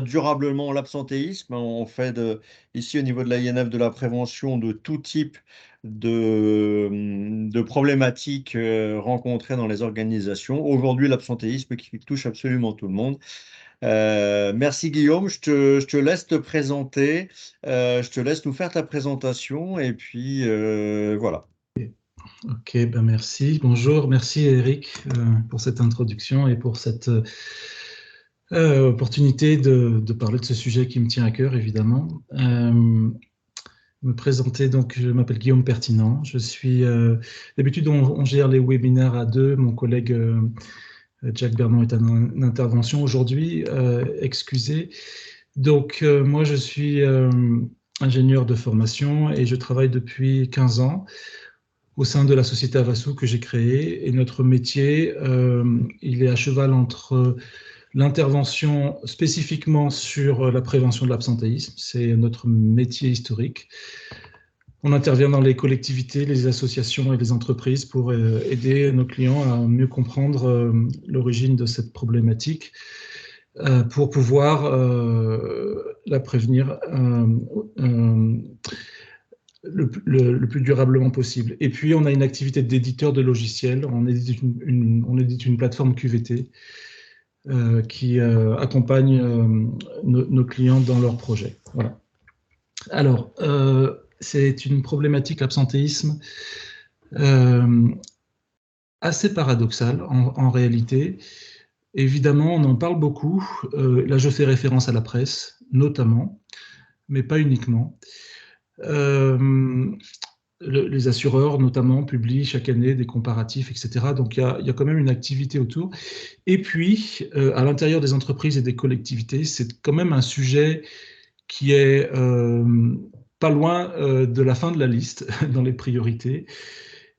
durablement l'absentéisme. On fait ici au niveau de l'INF de la prévention de tout type de problématiques rencontrées dans les organisations. Aujourd'hui, l'absentéisme qui touche absolument tout le monde. Merci Guillaume, je te laisse te présenter, je te laisse nous faire ta présentation et puis voilà. Ok, ben merci. Bonjour, merci Eric pour cette introduction et pour cette opportunité de parler de ce sujet qui me tient à cœur, évidemment. Me présenter, donc je m'appelle Guillaume Pertinent. Je suis, d'habitude on gère les webinaires à deux. Mon collègue Jack Bernon est en intervention aujourd'hui, excusez. Donc moi je suis ingénieur de formation et je travaille depuis 15 ans au sein de la société Avasu que j'ai créée. Et notre métier, il est à cheval entre l'intervention spécifiquement sur la prévention de l'absentéisme, c'est notre métier historique. On intervient dans les collectivités, les associations et les entreprises pour aider nos clients à mieux comprendre l'origine de cette problématique pour pouvoir la prévenir le plus durablement possible. Et puis, on a une activité d'éditeur de logiciels. On édite une plateforme QVT qui accompagne nos clients dans leurs projets. Voilà. Alors, c'est une problématique, l'absentéisme, assez paradoxale en réalité. Évidemment, on en parle beaucoup. Là, je fais référence à la presse, notamment, mais pas uniquement. Les assureurs, notamment, publient chaque année des comparatifs, etc. Donc, il y a quand même une activité autour. Et puis, à l'intérieur des entreprises et des collectivités, c'est quand même un sujet qui est pas loin de la fin de la liste dans les priorités.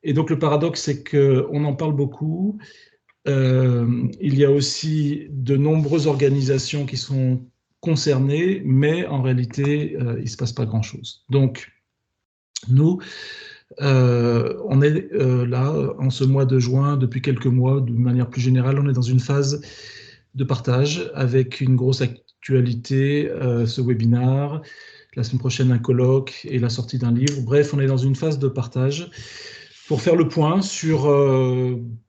Et donc, le paradoxe, c'est qu'on en parle beaucoup. Il y a aussi de nombreuses organisations qui sont concernées, mais en réalité, il ne se passe pas grand-chose. Donc, nous, on est là, en ce mois de juin, depuis quelques mois, de manière plus générale, on est dans une phase de partage avec une grosse actualité, ce webinaire, la semaine prochaine un colloque et la sortie d'un livre. Bref, on est dans une phase de partage pour faire le point sur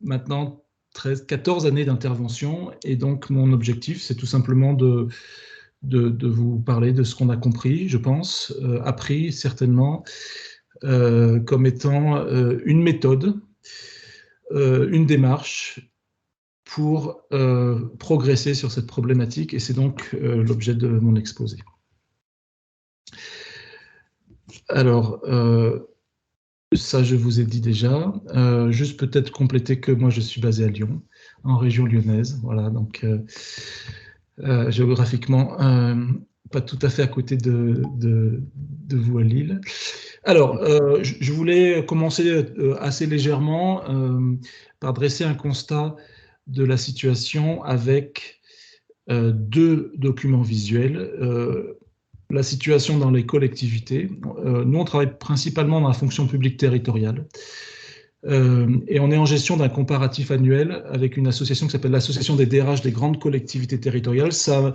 maintenant 14 années d'intervention. Et donc, mon objectif, c'est tout simplement de vous parler de ce qu'on a compris, je pense, appris certainement, comme étant une méthode, une démarche pour progresser sur cette problématique, et c'est donc l'objet de mon exposé. Alors, ça, je vous ai dit déjà. Juste peut-être compléter que moi, je suis basé à Lyon, en région lyonnaise. Voilà, donc géographiquement, pas tout à fait à côté de vous à Lille. Alors, je voulais commencer assez légèrement par dresser un constat de la situation avec deux documents visuels. La situation dans les collectivités. Nous, on travaille principalement dans la fonction publique territoriale. Et on est en gestion d'un comparatif annuel avec une association qui s'appelle l'Association des DRH des grandes collectivités territoriales. Ça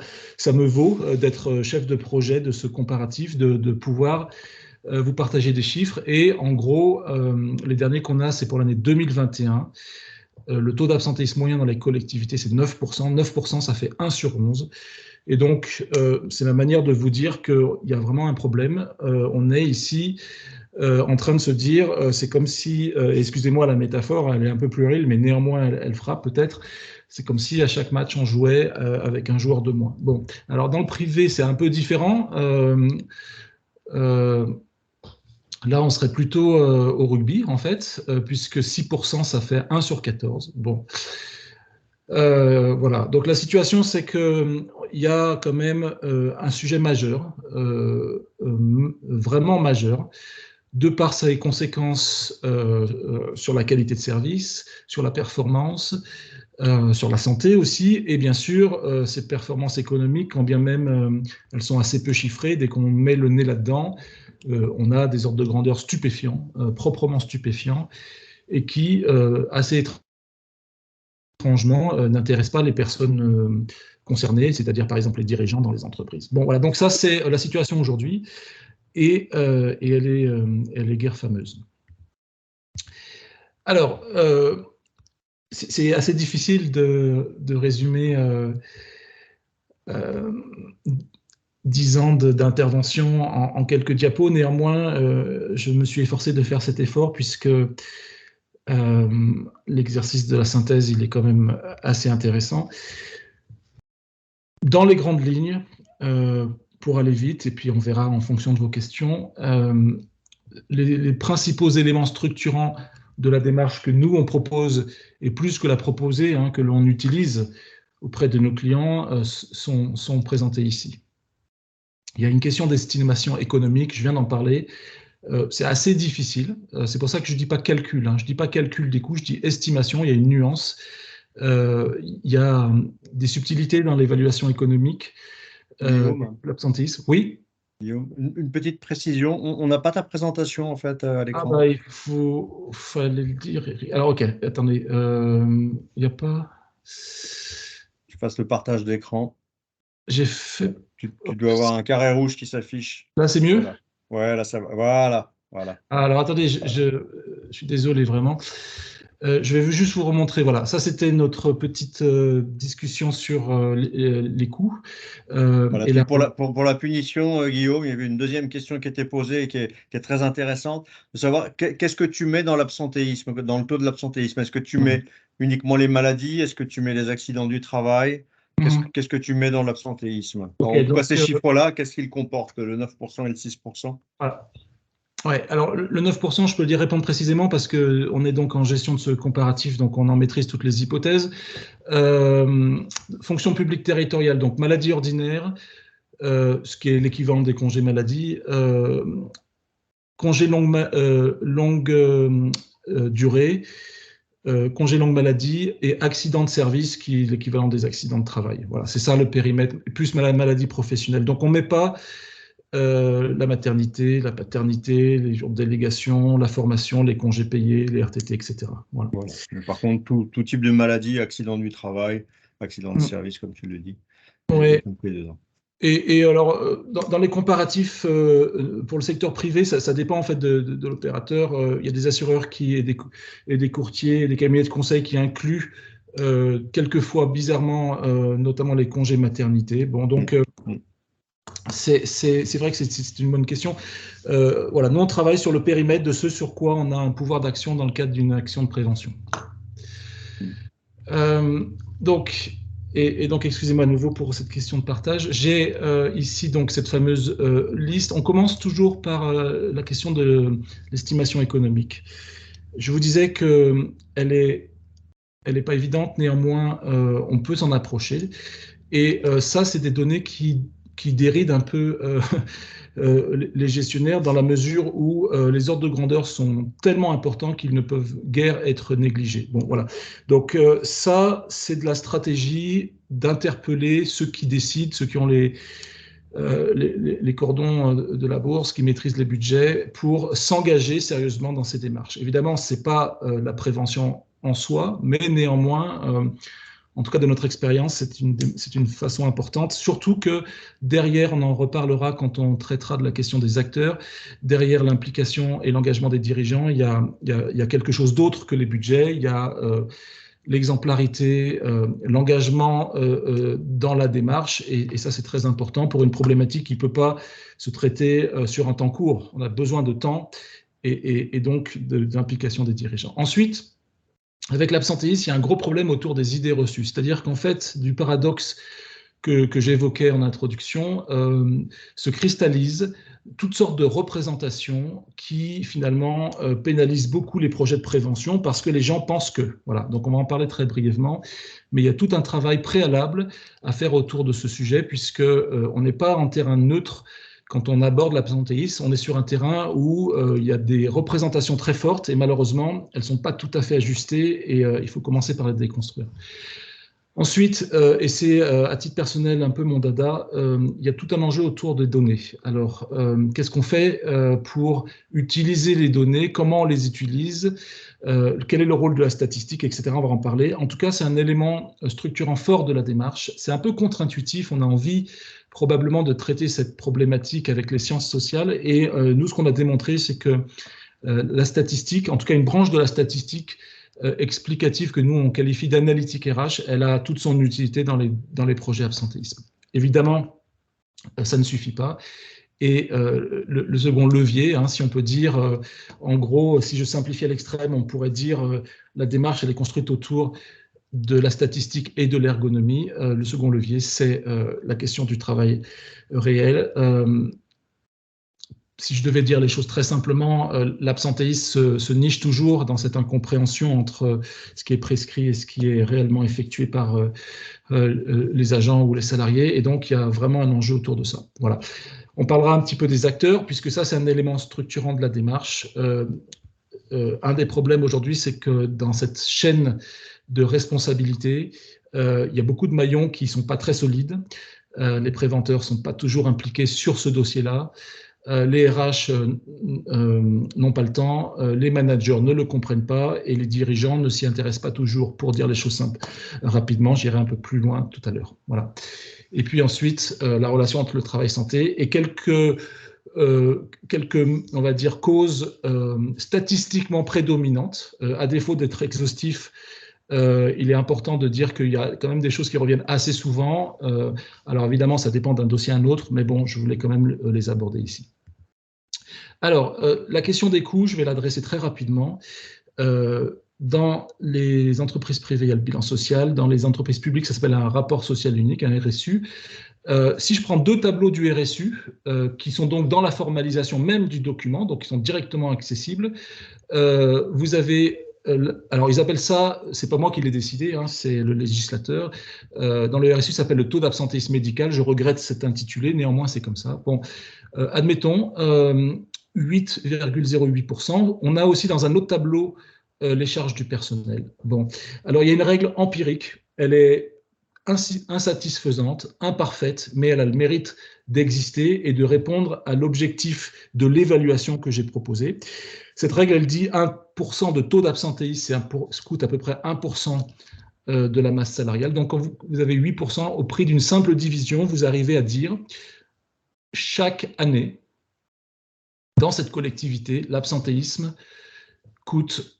me vaut d'être chef de projet de ce comparatif, de pouvoir vous partager des chiffres. Et en gros, les derniers qu'on a, c'est pour l'année 2021. Le taux d'absentéisme moyen dans les collectivités, c'est 9%. 9%, ça fait 1 sur 11. Et donc, c'est la manière de vous dire qu'il y a vraiment un problème. On est ici en train de se dire, c'est comme si, excusez-moi la métaphore, elle est un peu plurielle, mais néanmoins, elle frappe peut-être. C'est comme si à chaque match, on jouait avec un joueur de moins. Bon, alors dans le privé, c'est un peu différent. Là, on serait plutôt au rugby, en fait, puisque 6%, ça fait 1 sur 14. Bon. Voilà. Donc la situation, c'est qu'il y a quand même un sujet majeur, vraiment majeur, de par ses conséquences sur la qualité de service, sur la performance, sur la santé aussi, et bien sûr, ces performances économiques, quand bien même elles sont assez peu chiffrées, dès qu'on met le nez là-dedans, on a des ordres de grandeur stupéfiants, proprement stupéfiants, et qui, assez étrangement, n'intéressent pas les personnes concernés, c'est-à-dire par exemple les dirigeants dans les entreprises. Bon, voilà, donc ça c'est la situation aujourd'hui, et elle est guère fameuse. Alors, c'est assez difficile de résumer 10 ans d'intervention en quelques diapos. Néanmoins, je me suis efforcé de faire cet effort puisque l'exercice de la synthèse, il est quand même assez intéressant. Dans les grandes lignes, pour aller vite, et puis on verra en fonction de vos questions, les principaux éléments structurants de la démarche que nous, on propose, et plus que la proposer, que l'on utilise auprès de nos clients, sont présentés ici. Il y a une question d'estimation économique, je viens d'en parler. C'est assez difficile. C'est pour ça que je ne dis pas calcul. Je ne dis pas calcul des coûts, je dis estimation. Il y a une nuance. Il y a des subtilités dans l'évaluation économique. L'absentéisme, oui. Une petite précision, on n'a pas ta présentation en fait à l'écran. Ah bah il fallait le dire. Alors ok, attendez, il n'y a pas. Je fasse le partage d'écran. J'ai fait. Tu dois avoir un carré rouge qui s'affiche. Là c'est mieux. Voilà. Ouais, là ça va. Voilà. Alors attendez, je suis désolé vraiment. Je vais juste vous remontrer. Voilà, ça c'était notre petite discussion sur les coûts. Voilà. Et pour la punition, Guillaume, il y avait une deuxième question qui était posée et qui est très intéressante, de savoir qu'est-ce que tu mets dans l'absentéisme, dans le taux de l'absentéisme. Est-ce que tu mets uniquement les maladies? Est-ce que tu mets les accidents du travail? Qu'est-ce que tu mets dans l'absentéisme? Okay, en tout cas, ces chiffres-là, qu'est-ce qu'ils comportent, le 9% et le 6%? Voilà. Ouais, alors le 9%, je peux y répondre précisément parce qu'on est donc en gestion de ce comparatif, donc on en maîtrise toutes les hypothèses. Fonction publique territoriale, donc maladie ordinaire, ce qui est l'équivalent des congés maladie, congés longue durée, congés longue maladie et accident de service, qui est l'équivalent des accidents de travail. Voilà, c'est ça le périmètre, plus maladie professionnelle. Donc on ne met pas la maternité, la paternité, les jours de délégation, la formation, les congés payés, les RTT, etc. Voilà. Mais par contre, tout type de maladie, accident du travail, accident de service, comme tu le dis, est compris dedans. Et alors, dans les comparatifs pour le secteur privé, ça dépend en fait de l'opérateur. Il y a des assureurs et des courtiers, des cabinets de conseil qui incluent quelquefois bizarrement, notamment les congés maternité. Bon, donc c'est vrai que c'est une bonne question. Voilà, nous on travaille sur le périmètre de ce sur quoi on a un pouvoir d'action dans le cadre d'une action de prévention. Donc, excusez-moi à nouveau pour cette question de partage. J'ai ici donc cette fameuse liste. On commence toujours par la question de l'estimation économique. Je vous disais qu'elle n'est pas évidente, néanmoins, on peut s'en approcher. Et ça, c'est des données qui dérident un peu les gestionnaires dans la mesure où les ordres de grandeur sont tellement importants qu'ils ne peuvent guère être négligés. Bon, voilà. Donc ça, c'est de la stratégie d'interpeller ceux qui décident, ceux qui ont les cordons de la bourse, qui maîtrisent les budgets, pour s'engager sérieusement dans ces démarches. Évidemment, ce n'est pas la prévention en soi, mais néanmoins, en tout cas de notre expérience, c'est une façon importante, surtout que derrière, on en reparlera quand on traitera de la question des acteurs, derrière l'implication et l'engagement des dirigeants, il y a quelque chose d'autre que les budgets, il y a l'exemplarité, l'engagement dans la démarche, et ça c'est très important pour une problématique qui ne peut pas se traiter sur un temps court. On a besoin de temps et donc d'implication des dirigeants. Ensuite, avec l'absentéisme, il y a un gros problème autour des idées reçues. C'est-à-dire qu'en fait, du paradoxe que j'évoquais en introduction, se cristallisent toutes sortes de représentations qui, finalement, pénalisent beaucoup les projets de prévention parce que les gens pensent que. Voilà, donc on va en parler très brièvement, mais il y a tout un travail préalable à faire autour de ce sujet puisqu'on n'est pas en terrain neutre. Quand on aborde l'absentéisme, on est sur un terrain où il y a des représentations très fortes et malheureusement, elles ne sont pas tout à fait ajustées et il faut commencer par les déconstruire. Ensuite, et c'est à titre personnel un peu mon dada, il y a tout un enjeu autour des données. Alors, qu'est-ce qu'on fait pour utiliser les données? Comment on les utilise? Quel est le rôle de la statistique, etc. On va en parler. En tout cas, c'est un élément structurant fort de la démarche. C'est un peu contre-intuitif. On a envie probablement de traiter cette problématique avec les sciences sociales. Et nous, ce qu'on a démontré, c'est que la statistique, en tout cas une branche de la statistique, explicative que nous on qualifie d'analytique RH, elle a toute son utilité dans les projets absentéisme. Évidemment, ça ne suffit pas. Et le second levier, si on peut dire, en gros, si je simplifie à l'extrême, on pourrait dire la démarche, elle est construite autour de la statistique et de l'ergonomie. Le second levier, c'est la question du travail réel. Si je devais dire les choses très simplement, l'absentéisme se niche toujours dans cette incompréhension entre ce qui est prescrit et ce qui est réellement effectué par les agents ou les salariés. Et donc, il y a vraiment un enjeu autour de ça. Voilà. On parlera un petit peu des acteurs, puisque ça, c'est un élément structurant de la démarche. Un des problèmes aujourd'hui, c'est que dans cette chaîne de responsabilité, il y a beaucoup de maillons qui ne sont pas très solides. Les préventeurs ne sont pas toujours impliqués sur ce dossier-là. Les RH n'ont pas le temps, les managers ne le comprennent pas et les dirigeants ne s'y intéressent pas toujours. Pour dire les choses simples rapidement, j'irai un peu plus loin tout à l'heure. Voilà. Et puis ensuite, la relation entre le travail et santé et quelques on va dire, causes statistiquement prédominantes. À défaut d'être exhaustif, il est important de dire qu'il y a quand même des choses qui reviennent assez souvent. Alors évidemment, ça dépend d'un dossier à un autre, mais bon, je voulais quand même les aborder ici. Alors, la question des coûts, je vais l'adresser très rapidement. Dans les entreprises privées, il y a le bilan social. Dans les entreprises publiques, ça s'appelle un rapport social unique, un RSU. Si je prends deux tableaux du RSU, qui sont donc dans la formalisation même du document, donc qui sont directement accessibles, vous avez... alors, ils appellent ça, c'est pas moi qui l'ai décidé, c'est le législateur. Dans le RSU, ça s'appelle le taux d'absentéisme médical. Je regrette cet intitulé, néanmoins, c'est comme ça. Bon, admettons, 8,08%. On a aussi dans un autre tableau les charges du personnel. Bon, alors il y a une règle empirique. Elle est insatisfaisante, imparfaite, mais elle a le mérite d'exister et de répondre à l'objectif de l'évaluation que j'ai proposé. Cette règle, elle dit 1% de taux d'absentéisme, ça coûte à peu près 1% de la masse salariale. Donc, quand vous avez 8%, au prix d'une simple division, vous arrivez à dire chaque année, dans cette collectivité, l'absentéisme coûte,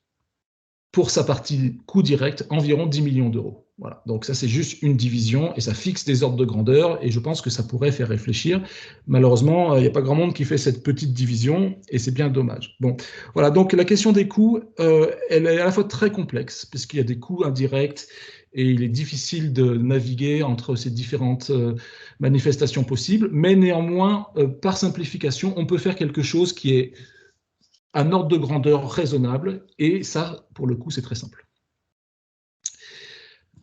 pour sa partie coût direct, environ 10 millions d'euros. Voilà. Donc ça, c'est juste une division et ça fixe des ordres de grandeur et je pense que ça pourrait faire réfléchir. Malheureusement, il n'y a pas grand monde qui fait cette petite division et c'est bien dommage. Bon, voilà, donc la question des coûts, elle est à la fois très complexe puisqu'il y a des coûts indirects et il est difficile de naviguer entre ces différentes manifestations possibles, mais néanmoins, par simplification, on peut faire quelque chose qui est un ordre de grandeur raisonnable, et ça, pour le coup, c'est très simple.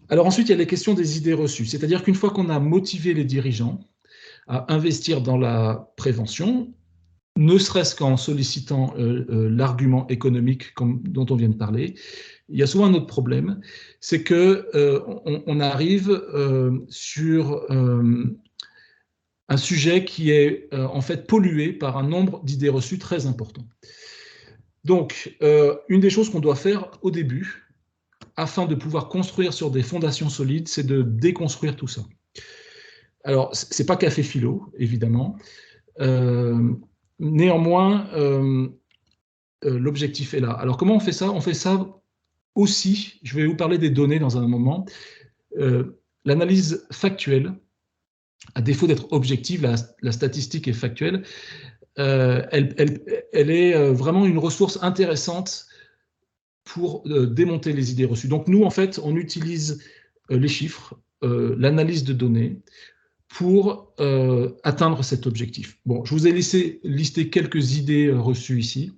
Alors ensuite, il y a les questions des idées reçues, c'est-à-dire qu'une fois qu'on a motivé les dirigeants à investir dans la prévention, ne serait-ce qu'en sollicitant l'argument économique dont on vient de parler, il y a souvent un autre problème, c'est qu'on arrive sur un sujet qui est en fait pollué par un nombre d'idées reçues très important. Donc, une des choses qu'on doit faire au début, afin de pouvoir construire sur des fondations solides, c'est de déconstruire tout ça. Alors, ce n'est pas café philo, évidemment. Néanmoins, l'objectif est là. Alors, comment on fait ça? On fait ça aussi, je vais vous parler des données dans un moment. L'analyse factuelle, à défaut d'être objective, la statistique est factuelle, elle est vraiment une ressource intéressante pour démonter les idées reçues. Donc nous, en fait, on utilise les chiffres, l'analyse de données pour atteindre cet objectif. Bon, je vous ai laissé lister quelques idées reçues ici.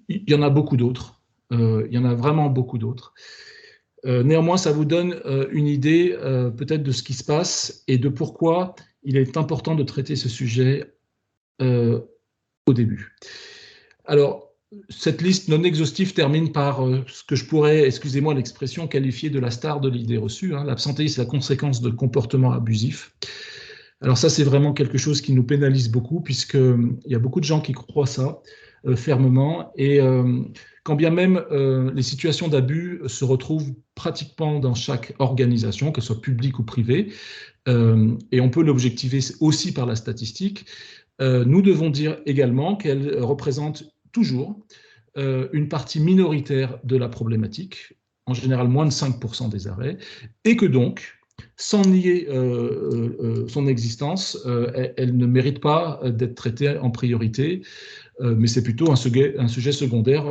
Il y en a beaucoup d'autres. Il y en a vraiment beaucoup d'autres. Néanmoins, ça vous donne une idée peut-être de ce qui se passe et de pourquoi il est important de traiter ce sujet au début. Alors, cette liste non exhaustive termine par ce que je pourrais, excusez-moi l'expression, qualifier de la star de l'idée reçue. Hein. L'absentéisme est la conséquence de comportements abusifs. Alors ça, c'est vraiment quelque chose qui nous pénalise beaucoup, puisqu'il y a beaucoup de gens qui croient ça fermement. Et quand bien même les situations d'abus se retrouvent pratiquement dans chaque organisation, que ce soit publique ou privée, et on peut l'objectiver aussi par la statistique, nous devons dire également qu'elle représente toujours une partie minoritaire de la problématique, en général moins de 5% des arrêts, et que donc, sans nier son existence, elle ne mérite pas d'être traitée en priorité, mais c'est plutôt un sujet secondaire,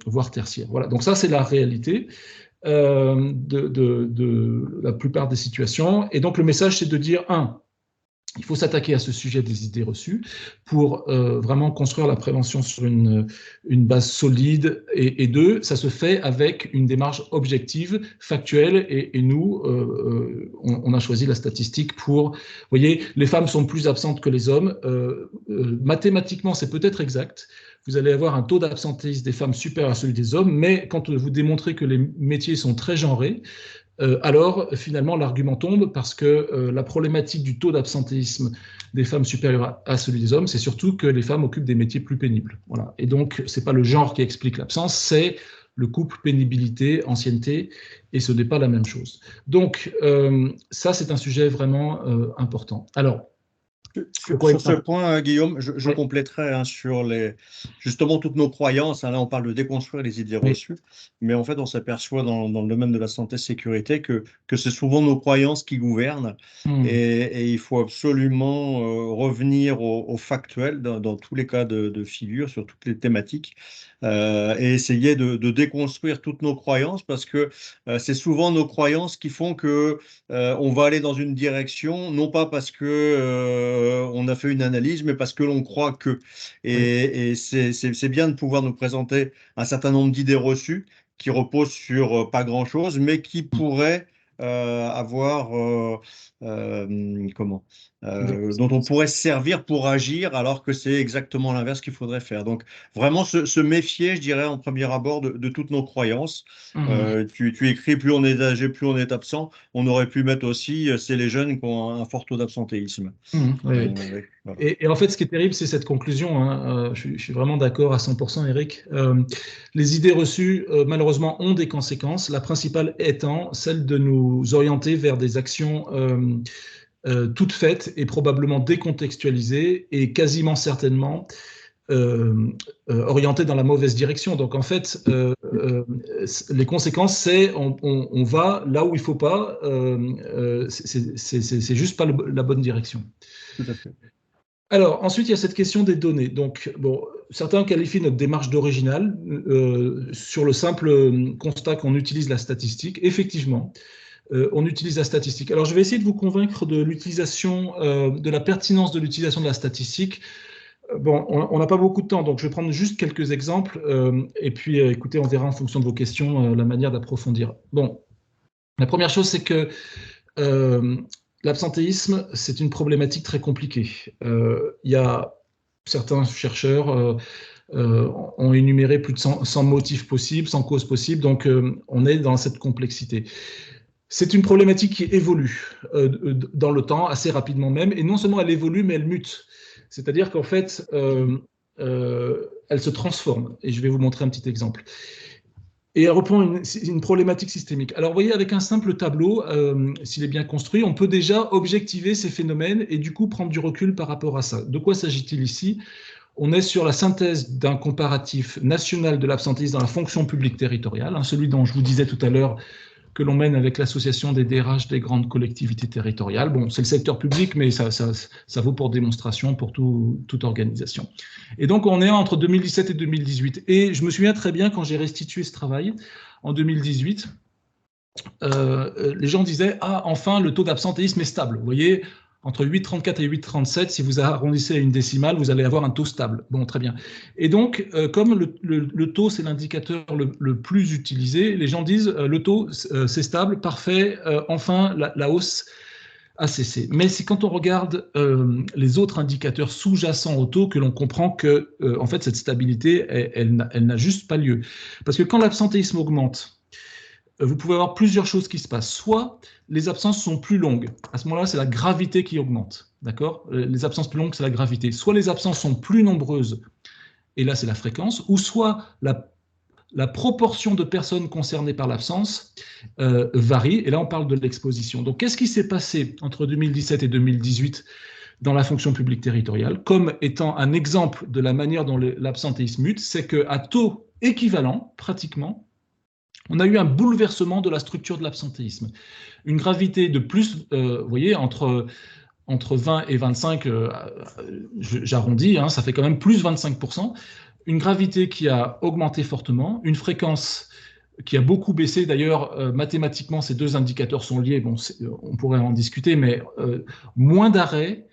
voire tertiaire. Voilà, donc ça c'est la réalité de la plupart des situations. Et donc le message c'est de dire, il faut s'attaquer à ce sujet des idées reçues pour vraiment construire la prévention sur une base solide. Et deux, ça se fait avec une démarche objective, factuelle. Et nous, on a choisi la statistique pour... Vous voyez, les femmes sont plus absentes que les hommes. Mathématiquement, c'est peut-être exact. Vous allez avoir un taux d'absentéisme des femmes supérieur à celui des hommes, mais quand vous démontrez que les métiers sont très genrés, alors finalement l'argument tombe parce que la problématique du taux d'absentéisme des femmes supérieur à celui des hommes, c'est surtout que les femmes occupent des métiers plus pénibles. Voilà. Et donc, ce n'est pas le genre qui explique l'absence, c'est le couple pénibilité, ancienneté, et ce n'est pas la même chose. Donc, ça, c'est un sujet vraiment important. Alors, sur ce point, Guillaume, je compléterai sur justement toutes nos croyances. Hein, là, on parle de déconstruire les idées reçues, mais en fait, on s'aperçoit dans le domaine de la santé-sécurité que c'est souvent nos croyances qui gouvernent. Et il faut absolument revenir au factuel dans tous les cas de figure, sur toutes les thématiques, et essayer de déconstruire toutes nos croyances, parce que c'est souvent nos croyances qui font que on va aller dans une direction, non pas parce que on a fait une analyse, mais parce que l'on croit que. Et c'est bien de pouvoir nous présenter un certain nombre d'idées reçues qui reposent sur pas grand-chose, mais qui pourraient avoir dont on pourrait se servir pour agir, alors que c'est exactement l'inverse qu'il faudrait faire. Donc vraiment se méfier, je dirais, en premier abord de toutes nos croyances. Tu écris, plus on est âgé, plus on est absent. On aurait pu mettre aussi, c'est les jeunes qui ont un fort taux d'absentéisme. Oui. Voilà. Et en fait, ce qui est terrible, c'est cette conclusion. Hein. Je suis vraiment d'accord à 100%, Eric. Les idées reçues, malheureusement, ont des conséquences. La principale étant celle de nous orienter vers des actions toutes faites et probablement décontextualisées et quasiment certainement orientées dans la mauvaise direction. Donc en fait, les conséquences, c'est on va là où il ne faut pas, c'est juste pas la bonne direction. Tout à fait. Alors, ensuite, il y a cette question des données. Donc, bon, certains qualifient notre démarche d'originale sur le simple constat qu'on utilise la statistique. Effectivement, on utilise la statistique. Alors, je vais essayer de vous convaincre de l'utilisation, de la pertinence de l'utilisation de la statistique. Bon, on n'a pas beaucoup de temps, donc je vais prendre juste quelques exemples, et puis, écoutez, on verra en fonction de vos questions la manière d'approfondir. Bon, la première chose, c'est que l'absentéisme, c'est une problématique très compliquée. Il y a certains chercheurs ont énuméré plus de 100 motifs possibles, 100 causes possibles, donc on est dans cette complexité. C'est une problématique qui évolue dans le temps, assez rapidement même, et non seulement elle évolue, mais elle mute. C'est-à-dire qu'en fait, elle se transforme, et je vais vous montrer un petit exemple. Et elle reprend une problématique systémique. Alors, vous voyez, avec un simple tableau, s'il est bien construit, on peut déjà objectiver ces phénomènes et du coup prendre du recul par rapport à ça. De quoi s'agit-il ici? On est sur la synthèse d'un comparatif national de l'absentéisme dans la fonction publique territoriale, hein, celui dont je vous disais tout à l'heure, que l'on mène avec l'association des DRH des grandes collectivités territoriales. Bon, c'est le secteur public, mais ça vaut pour démonstration pour toute organisation. Et donc, on est entre 2017 et 2018. Et je me souviens très bien, quand j'ai restitué ce travail, en 2018, les gens disaient « Ah, enfin, le taux d'absentéisme est stable. » Vous voyez, entre 8,34 et 8,37, si vous arrondissez à une décimale, vous allez avoir un taux stable. Bon, très bien. Et donc, comme le taux, c'est l'indicateur le plus utilisé, les gens disent le taux, c'est stable, parfait, enfin, la hausse ACC. Mais c'est quand on regarde les autres indicateurs sous-jacents au taux que l'on comprend que, en fait, cette stabilité, elle n'a juste pas lieu. Parce que quand l'absentéisme augmente, vous pouvez avoir plusieurs choses qui se passent. Soit les absences sont plus longues. À ce moment-là, c'est la gravité qui augmente. D'accord ? Les absences plus longues, c'est la gravité. Soit les absences sont plus nombreuses, et là, c'est la fréquence. Ou soit la proportion de personnes concernées par l'absence varie. Et là, on parle de l'exposition. Donc, qu'est-ce qui s'est passé entre 2017 et 2018 dans la fonction publique territoriale, comme étant un exemple de la manière dont l'absentéisme mute? C'est qu'à taux équivalent, pratiquement, on a eu un bouleversement de la structure de l'absentéisme. Une gravité de plus, vous voyez, entre 20 et 25, j'arrondis, hein, ça fait quand même plus 25%. Une gravité qui a augmenté fortement, une fréquence qui a beaucoup baissé. D'ailleurs, mathématiquement, ces deux indicateurs sont liés. Bon, on pourrait en discuter, mais moins d'arrêts,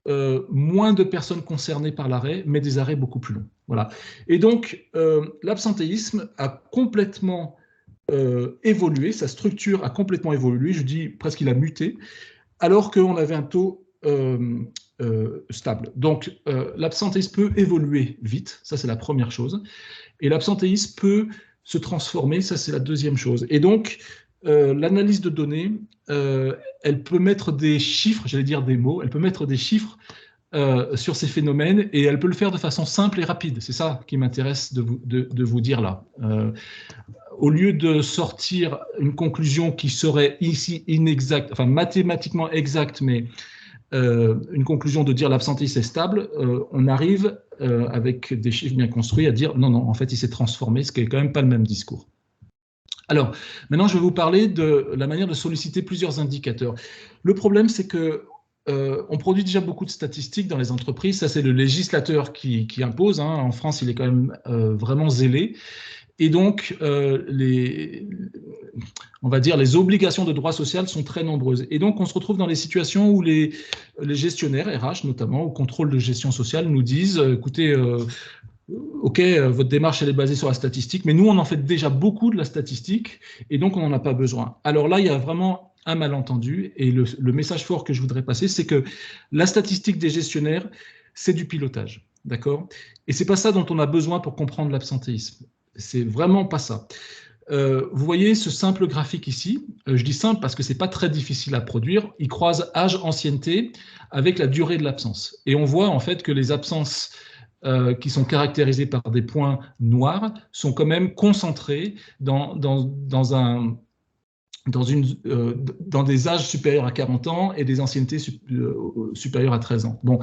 moins de personnes concernées par l'arrêt, mais des arrêts beaucoup plus longs. Voilà. Et donc, l'absentéisme a complètement évolué, sa structure a complètement évolué, je dis presque il a muté, alors qu'on avait un taux stable. Donc, l'absentéisme peut évoluer vite, ça c'est la première chose, et l'absentéisme peut se transformer, ça c'est la deuxième chose. Et donc, l'analyse de données, elle peut mettre des chiffres, j'allais dire des mots, elle peut mettre des chiffres sur ces phénomènes, et elle peut le faire de façon simple et rapide. C'est ça qui m'intéresse de vous dire là. Au lieu de sortir une conclusion qui serait ici inexacte, enfin mathématiquement exacte, mais une conclusion de dire l'absentéisme est stable, on arrive avec des chiffres bien construits à dire non, non, en fait il s'est transformé, ce qui n'est quand même pas le même discours. Alors, maintenant je vais vous parler de la manière de solliciter plusieurs indicateurs. Le problème, c'est que on produit déjà beaucoup de statistiques dans les entreprises, ça c'est le législateur qui impose, hein. En France il est quand même vraiment zélé. Et donc, on va dire, les obligations de droit social sont très nombreuses. Et donc, on se retrouve dans les situations où les gestionnaires, RH notamment, au contrôle de gestion sociale, nous disent, écoutez, OK, votre démarche, elle est basée sur la statistique, mais nous, on en fait déjà beaucoup de la statistique, et donc on n'en a pas besoin. Alors là, il y a vraiment un malentendu, et le message fort que je voudrais passer, c'est que la statistique des gestionnaires, c'est du pilotage, d'accord? Et c'est pas ça dont on a besoin pour comprendre l'absentéisme. C'est vraiment pas ça. Vous voyez ce simple graphique ici, je dis simple parce que c'est pas très difficile à produire, il croise âge, ancienneté avec la durée de l'absence. Et on voit en fait que les absences qui sont caractérisées par des points noirs sont quand même concentrées dans des âges supérieurs à 40 ans et des anciennetés supérieures à 13 ans. Bon,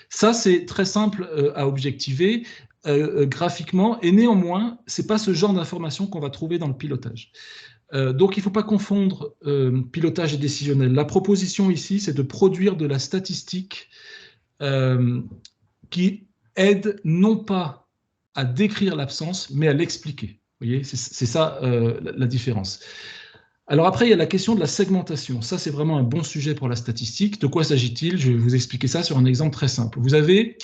ça c'est très simple à objectiver graphiquement, et néanmoins, ce n'est pas ce genre d'information qu'on va trouver dans le pilotage. Donc il ne faut pas confondre pilotage et décisionnel. La proposition ici, c'est de produire de la statistique qui aide non pas à décrire l'absence, mais à l'expliquer. Vous voyez, c'est ça la différence. Alors après, il y a la question de la segmentation. Ça, c'est vraiment un bon sujet pour la statistique. De quoi s'agit-il? Je vais vous expliquer ça sur un exemple très simple. Vous avez,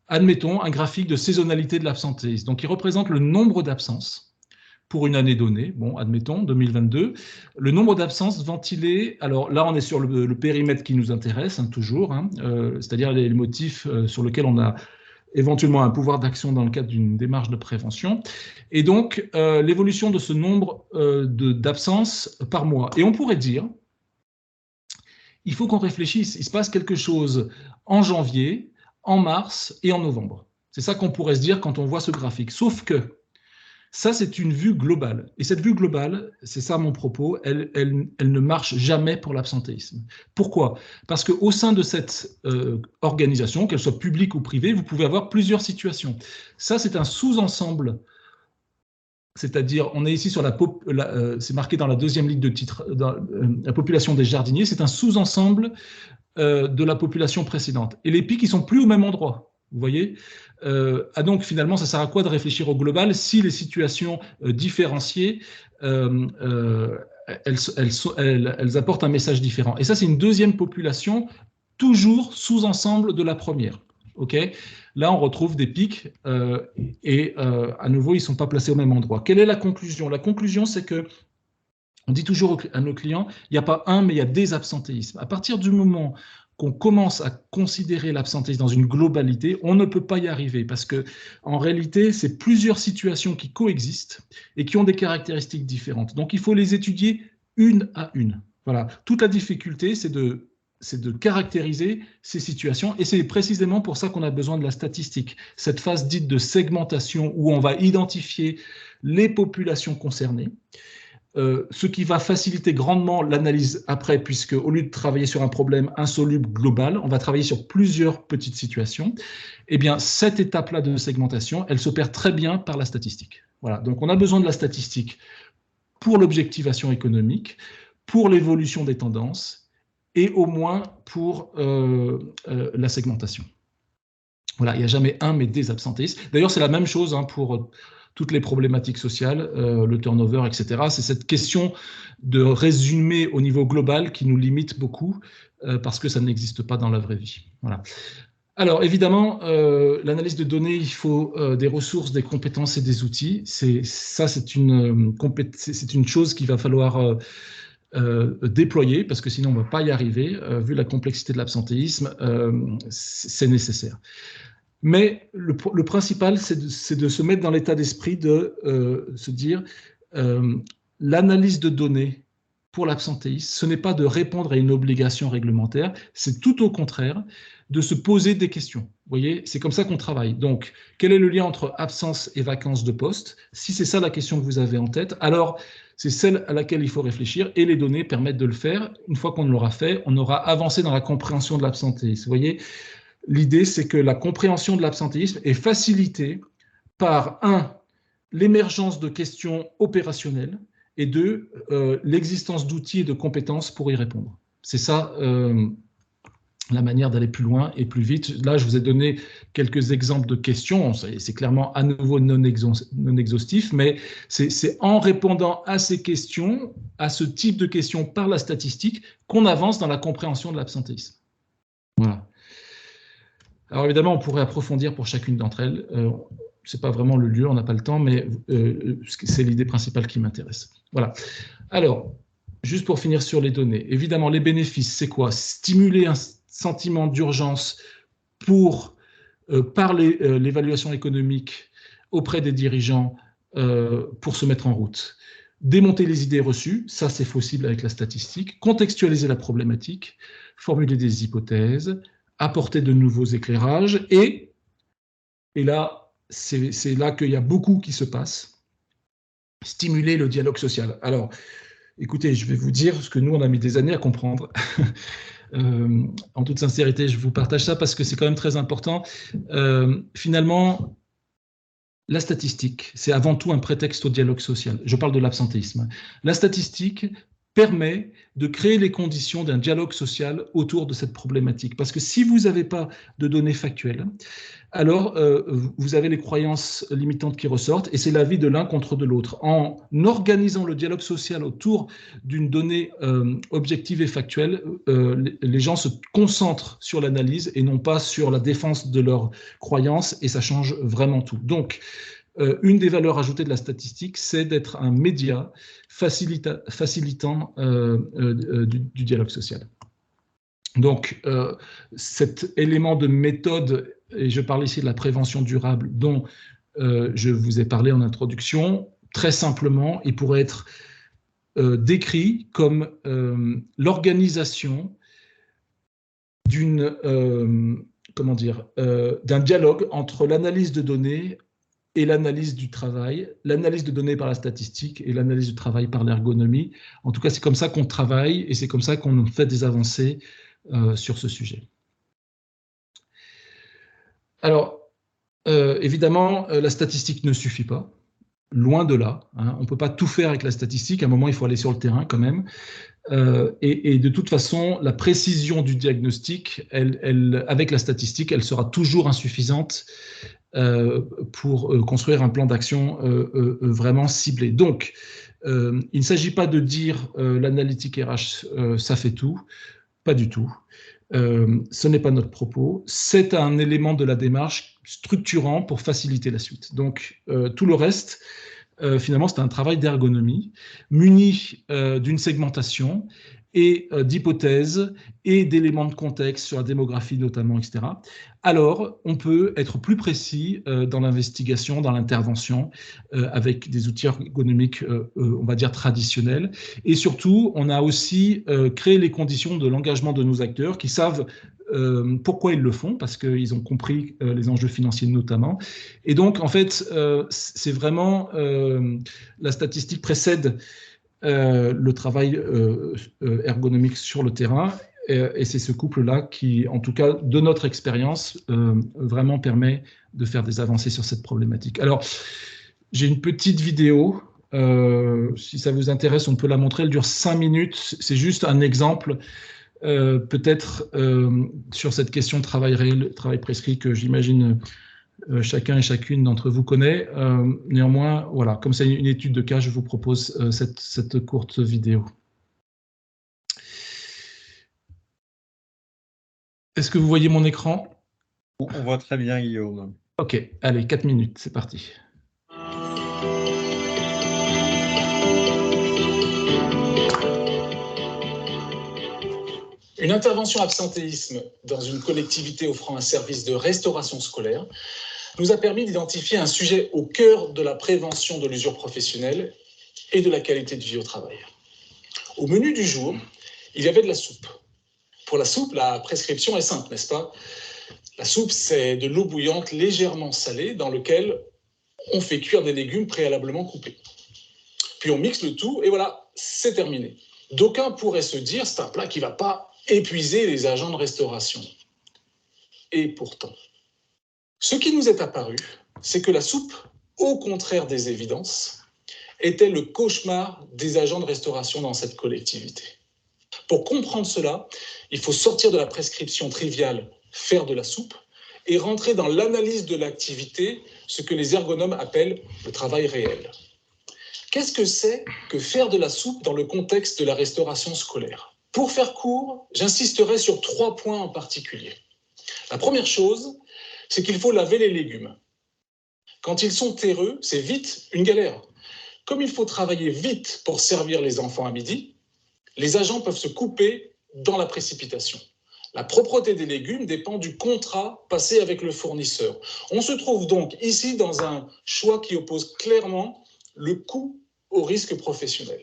admettons, un graphique de saisonnalité de l'absentéisme. Donc, il représente le nombre d'absences pour une année donnée. Bon, admettons, 2022. Le nombre d'absences ventilées, alors là, on est sur le périmètre qui nous intéresse, hein, toujours, hein, c'est-à-dire les motifs sur lesquels on a éventuellement un pouvoir d'action dans le cadre d'une démarche de prévention, et donc l'évolution de ce nombre d'absences par mois. Et on pourrait dire, il faut qu'on réfléchisse, il se passe quelque chose en janvier, en mars et en novembre. C'est ça qu'on pourrait se dire quand on voit ce graphique. Sauf que ça, c'est une vue globale. Et cette vue globale, c'est ça mon propos, elle ne marche jamais pour l'absentéisme. Pourquoi? Parce qu'au sein de cette organisation, qu'elle soit publique ou privée, vous pouvez avoir plusieurs situations. Ça, c'est un sous-ensemble. C'est-à-dire, on est ici sur c'est marqué dans la deuxième ligne de titre, la population des jardiniers, c'est un sous-ensemble de la population précédente. Et les pics, ils sont plus au même endroit. Vous voyez, donc finalement, ça sert à quoi de réfléchir au global si les situations différenciées, elles apportent un message différent. Et ça, c'est une deuxième population, toujours sous-ensemble de la première. Okay, là, on retrouve des pics et à nouveau, ils ne sont pas placés au même endroit. Quelle est la conclusion? La conclusion, c'est que On dit toujours à nos clients, il n'y a pas un, mais il y a des absentéismes. À partir du moment qu'on commence à considérer l'absentéisme dans une globalité, on ne peut pas y arriver parce que, en réalité, c'est plusieurs situations qui coexistent et qui ont des caractéristiques différentes. Donc, il faut les étudier une à une. Voilà. Toute la difficulté, c'est de caractériser ces situations et c'est précisément pour ça qu'on a besoin de la statistique. Cette phase dite de segmentation où on va identifier les populations concernées. Ce qui va faciliter grandement l'analyse après, puisque au lieu de travailler sur un problème insoluble global, on va travailler sur plusieurs petites situations. Eh bien, cette étape-là de segmentation, elle s'opère très bien par la statistique. Voilà. Donc, on a besoin de la statistique pour l'objectivation économique, pour l'évolution des tendances et au moins pour la segmentation. Voilà, il n'y a jamais un, mais des absentéismes. D'ailleurs, c'est la même chose pour toutes les problématiques sociales, le turnover, etc. C'est cette question de résumer au niveau global qui nous limite beaucoup parce que ça n'existe pas dans la vraie vie. Voilà. Alors, évidemment, l'analyse de données, il faut des ressources, des compétences et des outils. C'est une chose qu'il va falloir déployer parce que sinon, on ne va pas y arriver. Vu la complexité de l'absentéisme, c'est nécessaire. Mais le principal, c'est de se mettre dans l'état d'esprit de se dire l'analyse de données pour l'absentéisme, ce n'est pas de répondre à une obligation réglementaire, c'est tout au contraire de se poser des questions. Vous voyez, c'est comme ça qu'on travaille. Donc, quel est le lien entre absence et vacance de poste? Si c'est ça la question que vous avez en tête, alors c'est celle à laquelle il faut réfléchir et les données permettent de le faire. Une fois qu'on l'aura fait, on aura avancé dans la compréhension de l'absentéisme. Vous voyez, l'idée, c'est que la compréhension de l'absentéisme est facilitée par, un, l'émergence de questions opérationnelles et deux, l'existence d'outils et de compétences pour y répondre. C'est ça la manière d'aller plus loin et plus vite. Là, je vous ai donné quelques exemples de questions. C'est clairement à nouveau non exhaustif, mais c'est en répondant à ces questions, à ce type de questions par la statistique, qu'on avance dans la compréhension de l'absentéisme. Voilà. Alors évidemment, on pourrait approfondir pour chacune d'entre elles. Ce n'est pas vraiment le lieu, on n'a pas le temps, mais c'est l'idée principale qui m'intéresse. Voilà. Alors, juste pour finir sur les données, évidemment, les bénéfices, c'est quoi? Stimuler un sentiment d'urgence par l'évaluation économique auprès des dirigeants pour se mettre en route. Démonter les idées reçues, ça c'est possible avec la statistique. Contextualiser la problématique, formuler des hypothèses, apporter de nouveaux éclairages et là, c'est là qu'il y a beaucoup qui se passe, stimuler le dialogue social. Alors, écoutez, je vais vous dire ce que nous, on a mis des années à comprendre. En toute sincérité, je vous partage ça parce que c'est quand même très important. Finalement, la statistique, c'est avant tout un prétexte au dialogue social. Je parle de l'absentéisme. La statistique permet de créer les conditions d'un dialogue social autour de cette problématique. Parce que si vous n'avez pas de données factuelles, alors vous avez les croyances limitantes qui ressortent et c'est l'avis de l'un contre de l'autre. En organisant le dialogue social autour d'une donnée objective et factuelle, les gens se concentrent sur l'analyse et non pas sur la défense de leurs croyances et ça change vraiment tout. Donc, une des valeurs ajoutées de la statistique, c'est d'être un média facilitant du dialogue social. Donc, cet élément de méthode, et je parle ici de la prévention durable dont je vous ai parlé en introduction, très simplement, il pourrait être décrit comme l'organisation d'un dialogue entre l'analyse de données et l'analyse du travail, l'analyse de données par la statistique et l'analyse du travail par l'ergonomie. En tout cas, c'est comme ça qu'on travaille et c'est comme ça qu'on fait des avancées sur ce sujet. Alors, évidemment, la statistique ne suffit pas, loin de là. On ne peut pas tout faire avec la statistique, à un moment, il faut aller sur le terrain quand même. Et de toute façon, la précision du diagnostic, avec la statistique, elle sera toujours insuffisante pour construire un plan d'action vraiment ciblé. Donc, il ne s'agit pas de dire l'analytique RH, ça fait tout, pas du tout. Ce n'est pas notre propos, c'est un élément de la démarche structurant pour faciliter la suite. Donc, tout le reste, finalement, c'est un travail d'ergonomie muni d'une segmentation et d'hypothèses et d'éléments de contexte sur la démographie notamment, etc. Alors, on peut être plus précis dans l'investigation, dans l'intervention, avec des outils ergonomiques, on va dire, traditionnels. Et surtout, on a aussi créé les conditions de l'engagement de nos acteurs qui savent pourquoi ils le font, parce qu'ils ont compris les enjeux financiers notamment. Et donc, en fait, c'est vraiment la statistique précède le travail ergonomique sur le terrain. Et c'est ce couple-là qui, en tout cas, de notre expérience, vraiment permet de faire des avancées sur cette problématique. Alors, j'ai une petite vidéo. Si ça vous intéresse, on peut la montrer. Elle dure 5 minutes. C'est juste un exemple, peut-être, sur cette question de travail réel, travail prescrit, que j'imagine chacun et chacune d'entre vous connaît. Néanmoins, voilà, comme c'est une étude de cas, je vous propose cette courte vidéo. Est-ce que vous voyez mon écran? On voit très bien, Guillaume. Ok, allez, 4 minutes, c'est parti. Une intervention absentéisme dans une collectivité offrant un service de restauration scolaire nous a permis d'identifier un sujet au cœur de la prévention de l'usure professionnelle et de la qualité de vie au travail. Au menu du jour, il y avait de la soupe. Pour la soupe, la prescription est simple, n'est-ce pas? La soupe, c'est de l'eau bouillante légèrement salée dans laquelle on fait cuire des légumes préalablement coupés. Puis on mixe le tout et voilà, c'est terminé. D'aucuns pourraient se dire, c'est un plat qui ne va pas épuiser les agents de restauration. Et pourtant, ce qui nous est apparu, c'est que la soupe, au contraire des évidences, était le cauchemar des agents de restauration dans cette collectivité. Pour comprendre cela, il faut sortir de la prescription triviale « faire de la soupe » et rentrer dans l'analyse de l'activité, ce que les ergonomes appellent le travail réel. Qu'est-ce que c'est que faire de la soupe dans le contexte de la restauration scolaire? Pour faire court, j'insisterai sur 3 points en particulier. La première chose, c'est qu'il faut laver les légumes. Quand ils sont terreux, c'est vite une galère. Comme il faut travailler vite pour servir les enfants à midi, les agents peuvent se couper dans la précipitation. La propreté des légumes dépend du contrat passé avec le fournisseur. On se trouve donc ici dans un choix qui oppose clairement le coût au risque professionnel.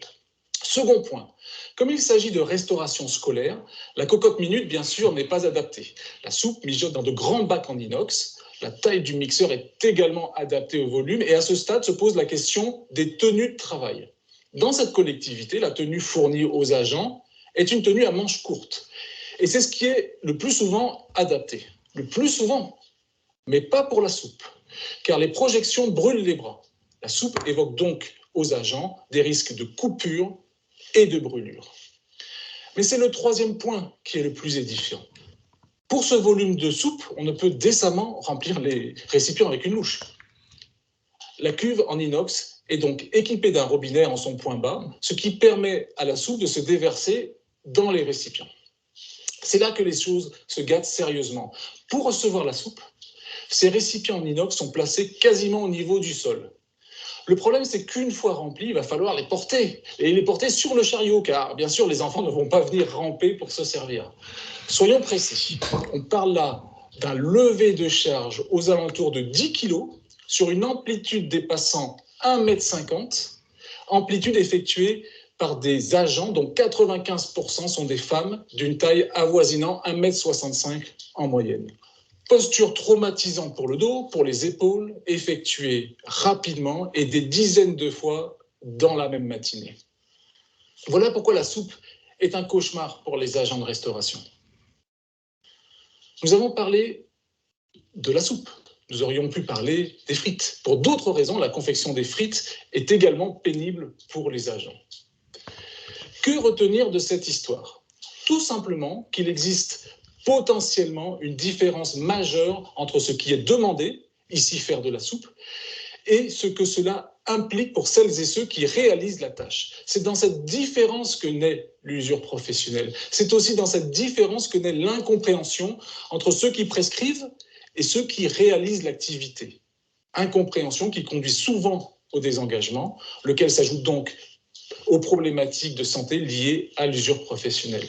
Second point, comme il s'agit de restauration scolaire, la cocotte minute, bien sûr, n'est pas adaptée. La soupe mijote dans de grands bacs en inox. La taille du mixeur est également adaptée au volume. Et à ce stade se pose la question des tenues de travail. Dans cette collectivité, la tenue fournie aux agents est une tenue à manches courtes. Et c'est ce qui est le plus souvent adapté. Le plus souvent, mais pas pour la soupe, car les projections brûlent les bras. La soupe évoque donc aux agents des risques de coupure et de brûlure. Mais c'est le troisième point qui est le plus édifiant. Pour ce volume de soupe, on ne peut décemment remplir les récipients avec une louche. La cuve en inox est donc équipée d'un robinet en son point bas, ce qui permet à la soupe de se déverser dans les récipients. C'est là que les choses se gâtent sérieusement. Pour recevoir la soupe, ces récipients en inox sont placés quasiment au niveau du sol. Le problème, c'est qu'une fois remplis, il va falloir les porter, et les porter sur le chariot, car bien sûr, les enfants ne vont pas venir ramper pour se servir. Soyons précis, on parle là d'un lever de charge aux alentours de 10 kg sur une amplitude dépassant 1,50 m, amplitude effectuée par des agents dont 95% sont des femmes d'une taille avoisinant 1,65 m en moyenne. Posture traumatisante pour le dos, pour les épaules, effectuée rapidement et des dizaines de fois dans la même matinée. Voilà pourquoi la soupe est un cauchemar pour les agents de restauration. Nous avons parlé de la soupe. Nous aurions pu parler des frites. Pour d'autres raisons, la confection des frites est également pénible pour les agents. Que retenir de cette histoire? Tout simplement qu'il existe potentiellement une différence majeure entre ce qui est demandé, ici faire de la soupe, et ce que cela implique pour celles et ceux qui réalisent la tâche. C'est dans cette différence que naît l'usure professionnelle. C'est aussi dans cette différence que naît l'incompréhension entre ceux qui prescrivent et ceux qui réalisent l'activité. Incompréhension qui conduit souvent au désengagement, lequel s'ajoute donc aux problématiques de santé liées à l'usure professionnelle.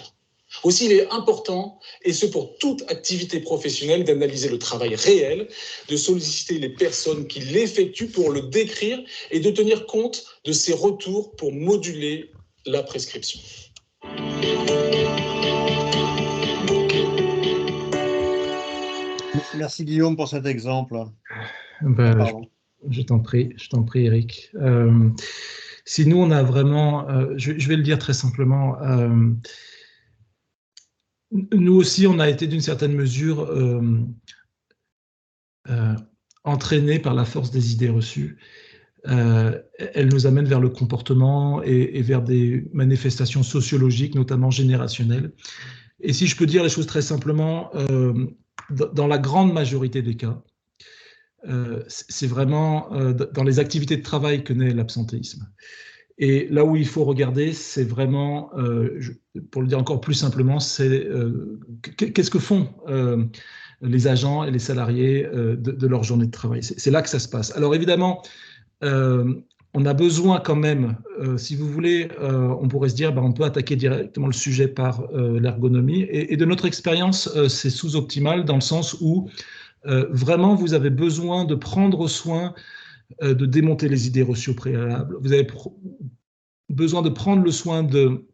Aussi, il est important, et ce pour toute activité professionnelle, d'analyser le travail réel, de solliciter les personnes qui l'effectuent pour le décrire et de tenir compte de ces retours pour moduler la prescription. Merci Guillaume pour cet exemple. Ben, je t'en prie, Eric. Si nous, on a vraiment, je vais le dire très simplement, nous aussi, on a été d'une certaine mesure entraînés par la force des idées reçues. Elle nous amène vers le comportement et vers des manifestations sociologiques, notamment générationnelles. Et si je peux dire les choses très simplement, dans la grande majorité des cas, c'est vraiment dans les activités de travail que naît l'absentéisme. Et là où il faut regarder, c'est vraiment, pour le dire encore plus simplement, c'est qu'est-ce que font les agents et les salariés de leur journée de travail. C'est là que ça se passe. Alors évidemment, on a besoin quand même, si vous voulez, on pourrait se dire, on peut attaquer directement le sujet par l'ergonomie. Et de notre expérience, c'est sous-optimal dans le sens où vraiment vous avez besoin de prendre soin de démonter les idées reçues au préalable. Vous avez besoin de prendre le soin de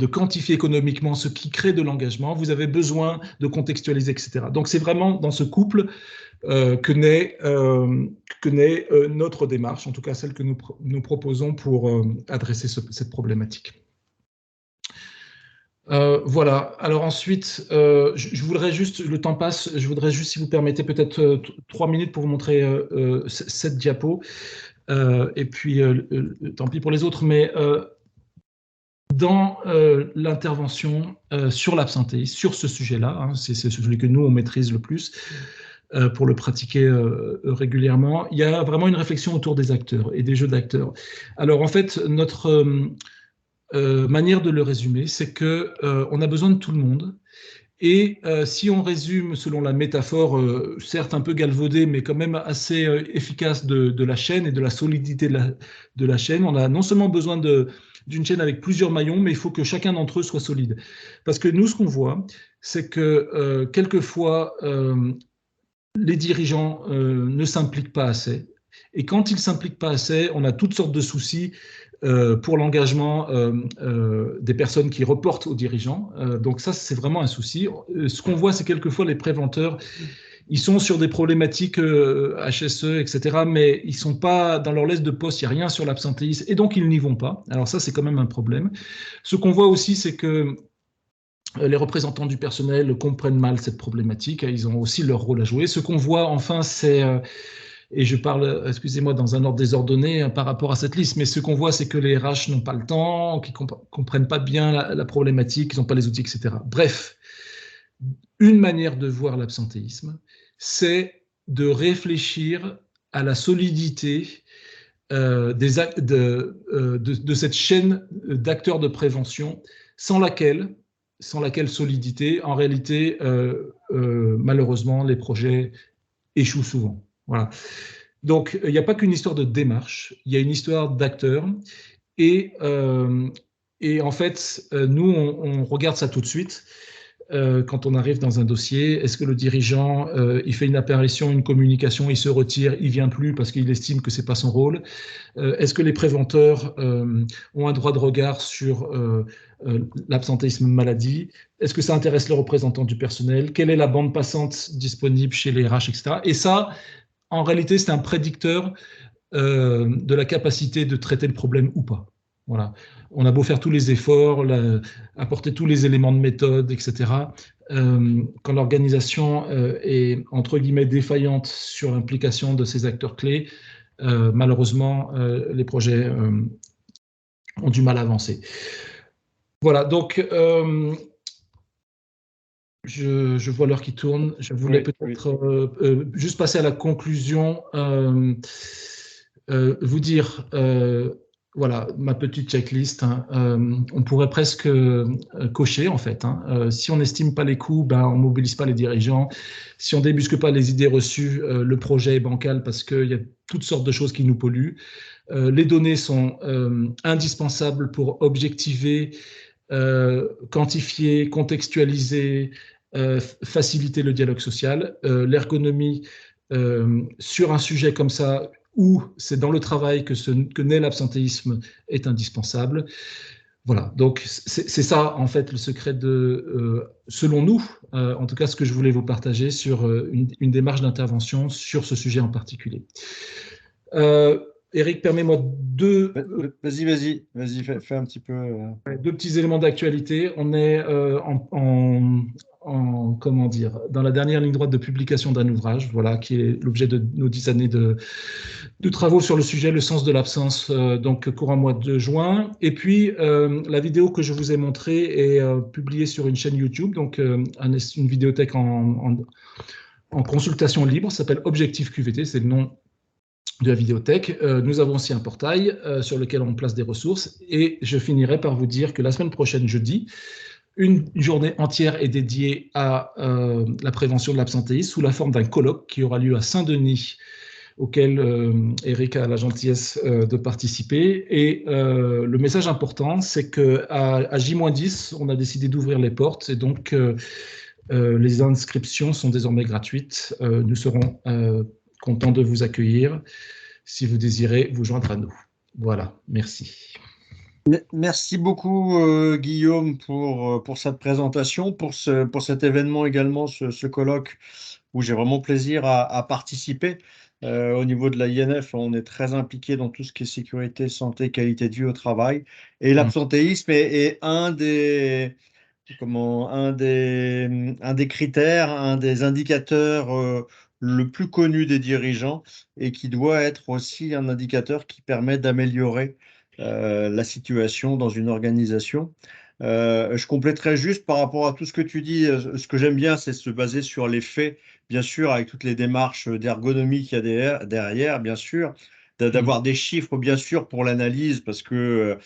quantifier économiquement ce qui crée de l'engagement. Vous avez besoin de contextualiser, etc. Donc c'est vraiment dans ce couple que naît notre démarche, en tout cas celle que nous proposons pour adresser cette problématique. Voilà. Alors ensuite, je voudrais juste, le temps passe, je voudrais juste, si vous permettez, peut-être 3 minutes pour vous montrer cette diapo. Et puis, tant pis pour les autres, mais dans l'intervention sur l'absentéisme, sur ce sujet-là, hein, c'est celui que nous, on maîtrise le plus, pour le pratiquer régulièrement, il y a vraiment une réflexion autour des acteurs et des jeux d'acteurs. Alors en fait, notre manière de le résumer, c'est qu'on a besoin de tout le monde. Et si on résume selon la métaphore, certes un peu galvaudée, mais quand même assez efficace de la chaîne et de la solidité de la chaîne, on a non seulement besoin d'une chaîne avec plusieurs maillons, mais il faut que chacun d'entre eux soit solide. Parce que nous, ce qu'on voit, c'est que quelquefois, les dirigeants ne s'impliquent pas assez. Et quand ils ne s'impliquent pas assez, on a toutes sortes de soucis pour l'engagement des personnes qui reportent aux dirigeants. Donc ça, c'est vraiment un souci. Ce qu'on voit, c'est quelquefois les préventeurs, ils sont sur des problématiques HSE, etc., mais ils ne sont pas dans leur liste de poste, il n'y a rien sur l'absentéisme, et donc ils n'y vont pas. Alors ça, c'est quand même un problème. Ce qu'on voit aussi, c'est que les représentants du personnel comprennent mal cette problématique, ils ont aussi leur rôle à jouer. Ce qu'on voit enfin, c'est, et je parle, excusez-moi, dans un ordre désordonné par rapport à cette liste, mais ce qu'on voit, c'est que les RH n'ont pas le temps, qu'ils ne comprennent pas bien la problématique, qu'ils n'ont pas les outils, etc. Bref, une manière de voir l'absentéisme, c'est de réfléchir à la solidité de cette chaîne d'acteurs de prévention, sans laquelle solidité, en réalité, malheureusement, les projets échouent souvent. Voilà. Donc, il n'y a pas qu'une histoire de démarche, il y a une histoire d'acteurs. Et en fait, nous, on regarde ça tout de suite. Quand on arrive dans un dossier, est-ce que le dirigeant, il fait une apparition, une communication, il se retire, il ne vient plus parce qu'il estime que ce n'est pas son rôle? Est-ce que les préventeurs ont un droit de regard sur l'absentéisme maladie? Est-ce que ça intéresse les représentants du personnel? Quelle est la bande passante disponible chez les RH, etc. Et ça, en réalité, c'est un prédicteur de la capacité de traiter le problème ou pas. Voilà. On a beau faire tous les efforts, apporter tous les éléments de méthode, etc. Quand l'organisation est, entre guillemets, défaillante sur l'implication de ces acteurs clés, malheureusement, les projets ont du mal à avancer. Voilà, donc je vois l'heure qui tourne. Je voulais peut-être juste passer à la conclusion, vous dire, voilà, ma petite checklist, hein. On pourrait presque cocher, en fait, hein. Si on n'estime pas les coûts, ben, on ne mobilise pas les dirigeants. Si on ne débusque pas les idées reçues, le projet est bancal parce qu'il y a toutes sortes de choses qui nous polluent. Les données sont indispensables pour objectiver, quantifier, contextualiser, faciliter le dialogue social. L'ergonomie sur un sujet comme ça, où c'est dans le travail que naît l'absentéisme, est indispensable. Voilà, donc c'est ça en fait le secret selon nous, en tout cas ce que je voulais vous partager sur une démarche d'intervention sur ce sujet en particulier. Eric, permets-moi Vas-y, fais un petit peu. Deux petits éléments d'actualité. On est comment dire, dans la dernière ligne droite de publication d'un ouvrage, voilà, qui est l'objet de nos 10 années de travaux sur le sujet, le sens de l'absence, donc courant mois de juin. Et puis, la vidéo que je vous ai montrée est publiée sur une chaîne YouTube, donc une vidéothèque en consultation libre, ça s'appelle Objectif QVT, c'est le nom de la vidéothèque. Nous avons aussi un portail sur lequel on place des ressources. Et je finirai par vous dire que la semaine prochaine, jeudi, une journée entière est dédiée à la prévention de l'absentéisme sous la forme d'un colloque qui aura lieu à Saint-Denis, auquel Eric a la gentillesse de participer. Et le message important, c'est qu'à J-10, on a décidé d'ouvrir les portes. Et donc, les inscriptions sont désormais gratuites. Nous serons contents de vous accueillir si vous désirez vous joindre à nous. Voilà, merci. Merci beaucoup Guillaume pour cette présentation, pour cet événement également, ce colloque où j'ai vraiment plaisir à participer. Au niveau de la INF, on est très impliqué dans tout ce qui est sécurité, santé, qualité de vie au travail. Et l'absentéisme est un des critères, un des indicateurs le plus connu des dirigeants et qui doit être aussi un indicateur qui permet d'améliorer la situation dans une organisation. Je compléterai juste par rapport à tout ce que tu dis. Ce que j'aime bien, c'est se baser sur les faits, bien sûr, avec toutes les démarches d'ergonomie qu'il y a derrière, bien sûr, d'avoir des chiffres, bien sûr, pour l'analyse, parce que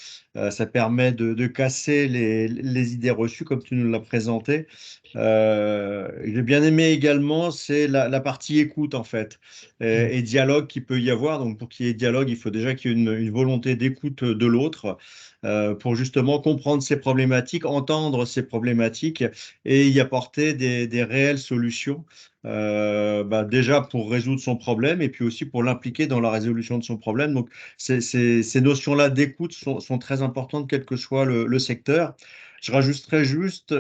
ça permet de casser les idées reçues, comme tu nous l'as présenté. J'ai bien aimé également, c'est la partie écoute, en fait, et dialogue qu'il peut y avoir. Donc, pour qu'il y ait dialogue, il faut déjà qu'il y ait une volonté d'écoute de l'autre. Pour justement comprendre ses problématiques, entendre ses problématiques et y apporter des réelles solutions, déjà pour résoudre son problème et puis aussi pour l'impliquer dans la résolution de son problème. Donc, ces notions-là d'écoute sont très importantes, quel que soit le secteur. Je rajouterai juste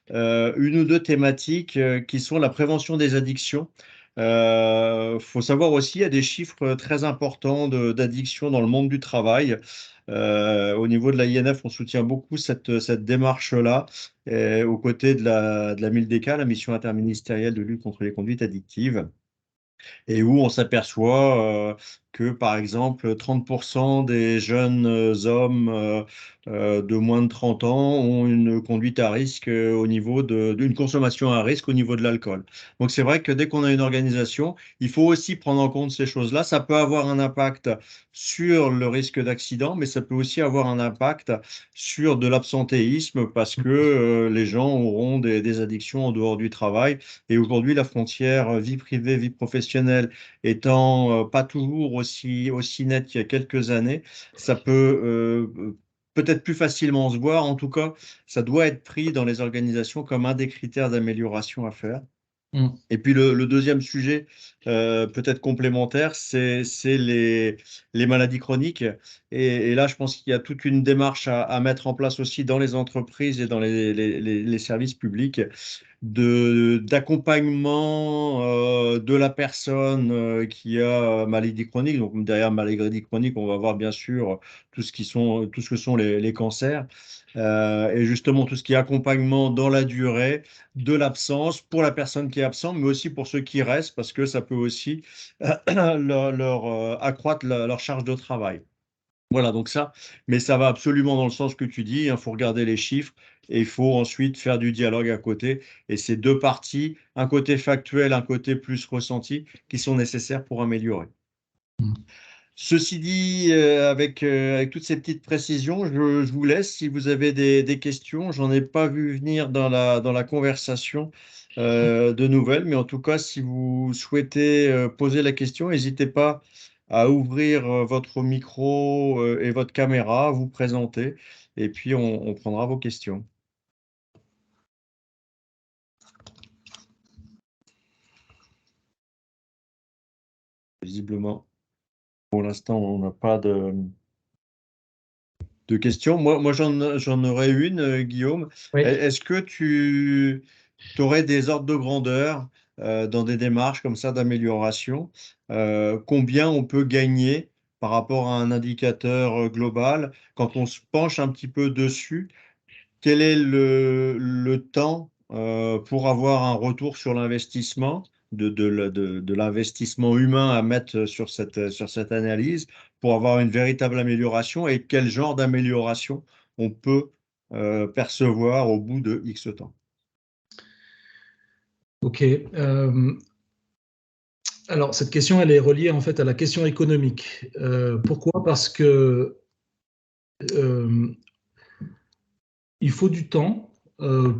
une ou deux thématiques qui sont la prévention des addictions. Faut savoir aussi, il y a des chiffres très importants d'addiction dans le monde du travail. Au niveau de la INF, on soutient beaucoup cette démarche-là, aux côtés de la MILDECA, la mission interministérielle de lutte contre les conduites addictives, et où on s'aperçoit que, par exemple, 30% des jeunes hommes de moins de 30 ans ont une conduite à risque au niveau d'une consommation à risque au niveau de l'alcool. Donc c'est vrai que dès qu'on a une organisation, il faut aussi prendre en compte ces choses-là. Ça peut avoir un impact sur le risque d'accident, mais ça peut aussi avoir un impact sur de l'absentéisme parce que les gens auront des addictions en dehors du travail. Et aujourd'hui, la frontière vie privée, vie professionnelle étant pas toujours aussi nette qu'il y a quelques années, ça peut peut-être plus facilement se voir. En tout cas, ça doit être pris dans les organisations comme un des critères d'amélioration à faire. Et puis le deuxième sujet, peut-être complémentaire, c'est les maladies chroniques. Et là, je pense qu'il y a toute une démarche à mettre en place aussi dans les entreprises et dans les services publics d'accompagnement de la personne qui a maladie chronique. Donc derrière maladie chronique, on va voir bien sûr tout ce que sont les cancers. Et justement tout ce qui est accompagnement dans la durée de l'absence pour la personne qui est absente, mais aussi pour ceux qui restent, parce que ça peut aussi accroître leur charge de travail. Voilà, donc ça, mais ça va absolument dans le sens que tu dis, il faut regarder les chiffres et il faut ensuite faire du dialogue à côté. Et c'est deux parties, un côté factuel, un côté plus ressenti, qui sont nécessaires pour améliorer. Ceci dit, avec toutes ces petites précisions, je vous laisse si vous avez des questions. J'en ai pas vu venir dans la conversation de nouvelles, mais en tout cas, si vous souhaitez poser la question, n'hésitez pas à ouvrir votre micro et votre caméra, vous présenter, et puis on prendra vos questions. Visiblement, pour l'instant, on n'a pas de questions. Moi j'en aurais une, Guillaume. Oui. Est-ce que tu aurais des ordres de grandeur dans des démarches comme ça d'amélioration? Combien on peut gagner par rapport à un indicateur global? Quand on se penche un petit peu dessus, quel est le temps pour avoir un retour sur l'investissement, de l'investissement humain à mettre sur cette analyse pour avoir une véritable amélioration, et quel genre d'amélioration on peut percevoir au bout de X temps? Ok. Alors, cette question, elle est reliée en fait à la question économique. Pourquoi? Parce que il faut du temps,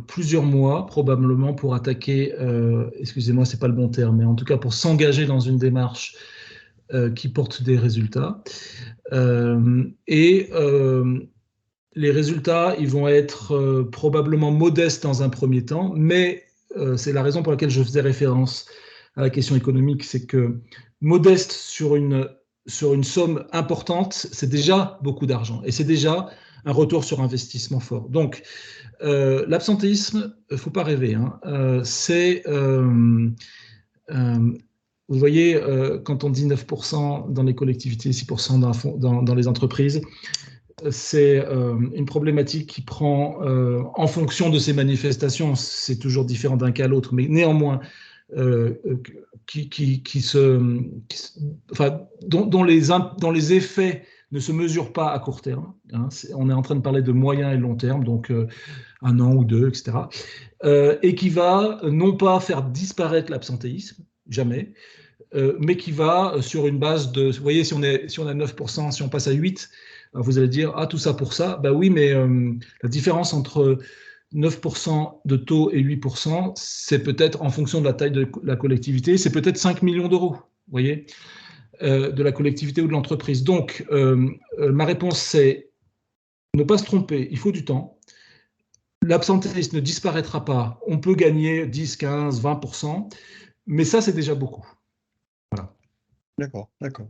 plusieurs mois probablement pour attaquer, excusez-moi, c'est pas le bon terme, mais en tout cas pour s'engager dans une démarche qui porte des résultats. Les résultats, ils vont être probablement modestes dans un premier temps, mais c'est la raison pour laquelle je faisais référence à la question économique, c'est que modeste sur une somme importante, c'est déjà beaucoup d'argent et c'est déjà un retour sur investissement fort. Donc, l'absentéisme, il ne faut pas rêver, hein, c'est... vous voyez, quand on dit 9% dans les collectivités, 6% dans les entreprises, c'est une problématique qui prend, en fonction de ces manifestations, c'est toujours différent d'un cas à l'autre, mais néanmoins, dont les effets ne se mesurent pas à court terme. Hein, on est en train de parler de moyen et long terme, donc un an ou deux, etc. Et qui va non pas faire disparaître l'absentéisme, jamais, mais qui va sur une base de... Vous voyez, si on a 9%, si on passe à 8%, vous allez dire, ah, tout ça pour ça. Ben oui, mais la différence entre 9% de taux et 8%, c'est peut-être, en fonction de la taille de la collectivité, c'est peut-être 5 millions d'euros, vous voyez, de la collectivité ou de l'entreprise. Donc, ma réponse, c'est ne pas se tromper, il faut du temps. L'absentéisme ne disparaîtra pas. On peut gagner 10, 15, 20%, mais ça, c'est déjà beaucoup. Voilà. D'accord, d'accord.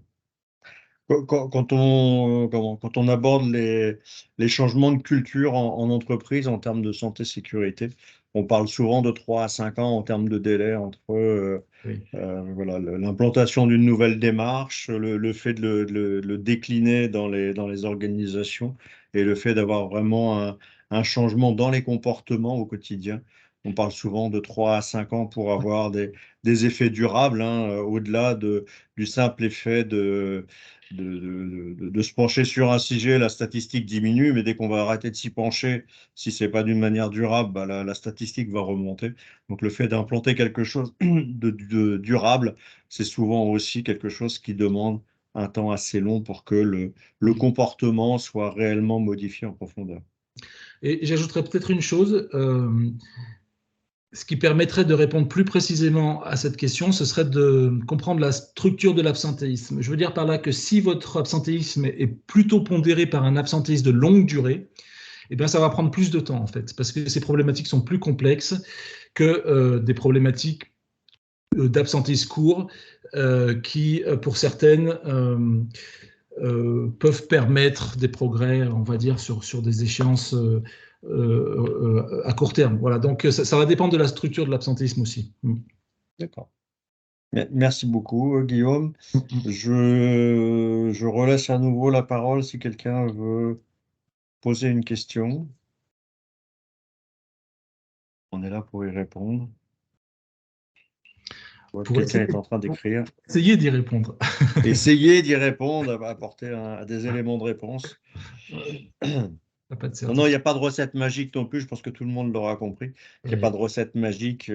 Quand on aborde les changements de culture en entreprise en termes de santé-sécurité, on parle souvent de 3 à 5 ans en termes de délai entre Oui. voilà, l'implantation d'une nouvelle démarche, le fait de le décliner dans les organisations, et le fait d'avoir vraiment un changement dans les comportements au quotidien. On parle souvent de 3 à 5 ans pour avoir des effets durables, hein, au-delà du simple effet de se pencher sur un sujet, la statistique diminue, mais dès qu'on va arrêter de s'y pencher, si ce n'est pas d'une manière durable, bah, la statistique va remonter. Donc le fait d'implanter quelque chose de durable, c'est souvent aussi quelque chose qui demande un temps assez long pour que le comportement soit réellement modifié en profondeur. Et j'ajouterais peut-être une chose, ce qui permettrait de répondre plus précisément à cette question, ce serait de comprendre la structure de l'absentéisme. Je veux dire par là que si votre absentéisme est plutôt pondéré par un absentéisme de longue durée, eh bien, ça va prendre plus de temps, en fait, parce que ces problématiques sont plus complexes que des problématiques d'absentéisme court qui, pour certaines, peuvent permettre des progrès, on va dire, sur des échéances à court terme. Voilà, donc ça va dépendre de la structure de l'absentéisme aussi. D'accord. Merci beaucoup, Guillaume. Je relaisse à nouveau la parole si quelqu'un veut poser une question. On est là pour y répondre. Quelqu'un est en train d'écrire. Essayez d'y répondre. Essayez d'y répondre, apporter des éléments de réponse. Non, il n'y a pas de recette magique non plus. Je pense que tout le monde l'aura compris. Il n'y a pas de recette magique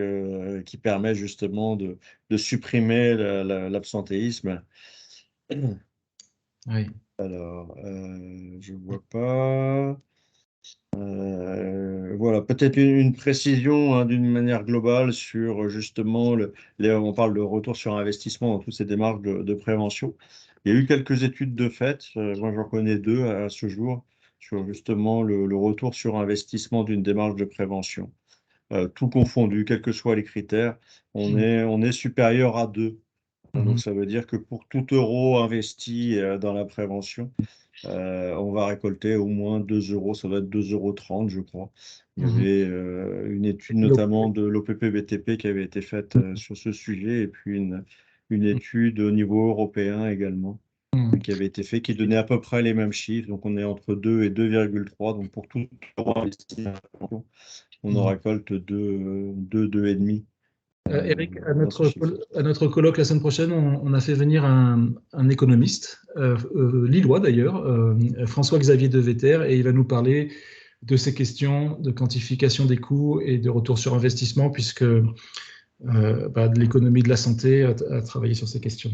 qui permet justement de supprimer l'absentéisme. Oui. Alors, je vois pas. Voilà, peut-être une précision hein, d'une manière globale sur justement, on parle de retour sur investissement dans toutes ces démarches de prévention. Il y a eu quelques études de fait, moi j'en connais deux à ce jour, sur justement le retour sur investissement d'une démarche de prévention. Tout confondu, quels que soient les critères, on est supérieur à 2. Donc Mhm. ça veut dire que pour tout euro investi dans la prévention, on va récolter au moins 2 euros, ça doit être 2,30 € je crois. Il y Mhm. avait une étude notamment de l'OPP-BTP qui avait été faite sur ce sujet et puis une étude au niveau européen également Mhm. qui avait été faite qui donnait à peu près les mêmes chiffres. Donc on est entre 2 et 2,3. Donc pour tout euro investi, on en Mhm. récolte 2,5 Eric, dans ce chiffre. à notre colloque la semaine prochaine, on a fait venir un économiste, lillois d'ailleurs, François-Xavier Devetter, et il va nous parler de ces questions de quantification des coûts et de retour sur investissement, puisque de l'économie de la santé a travaillé sur ces questions.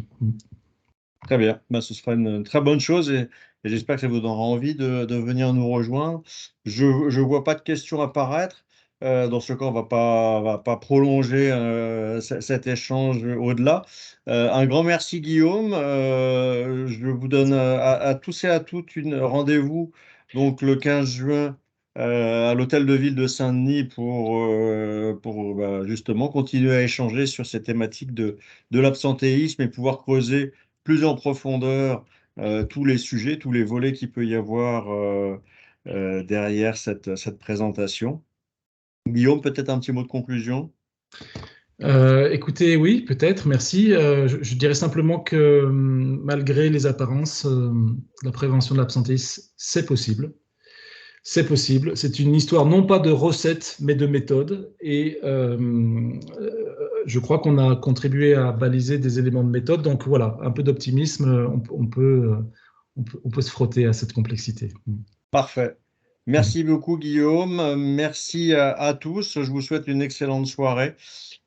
Très bien, ben, ce sera une très bonne chose et j'espère que ça vous donnera envie de venir nous rejoindre. Je ne vois pas de questions apparaître. Dans ce cas, on va pas prolonger cet échange au-delà. Un grand merci Guillaume. Je vous donne à tous et à toutes une rendez-vous donc le 15 juin à l'hôtel de ville de Saint-Denis pour justement continuer à échanger sur ces thématiques de l'absentéisme et pouvoir creuser plus en profondeur tous les sujets, tous les volets qu'il peut y avoir derrière cette présentation. Guillaume, peut-être un petit mot de conclusion? Écoutez, oui, peut-être, merci. Je dirais simplement que malgré les apparences, la prévention de l'absentéisme, c'est possible. C'est possible. C'est une histoire non pas de recettes, mais de méthodes. Et je crois qu'on a contribué à baliser des éléments de méthode. Donc voilà, un peu d'optimisme, on peut se frotter à cette complexité. Parfait. Merci beaucoup, Guillaume. Merci à tous. Je vous souhaite une excellente soirée.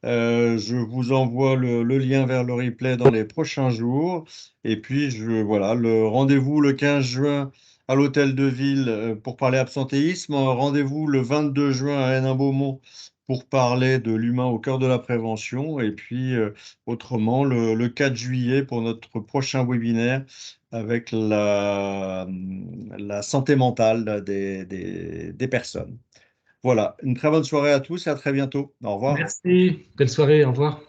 Je vous envoie le lien vers le replay dans les prochains jours. Et puis, voilà, le rendez-vous le 15 juin à l'hôtel de ville pour parler absentéisme. Rendez-vous le 22 juin à Hénin-Beaumont pour parler de l'humain au cœur de la prévention. Et puis, autrement, le 4 juillet pour notre prochain webinaire avec la santé mentale des personnes. Voilà, une très bonne soirée à tous et à très bientôt. Au revoir. Merci. Belle soirée. Au revoir.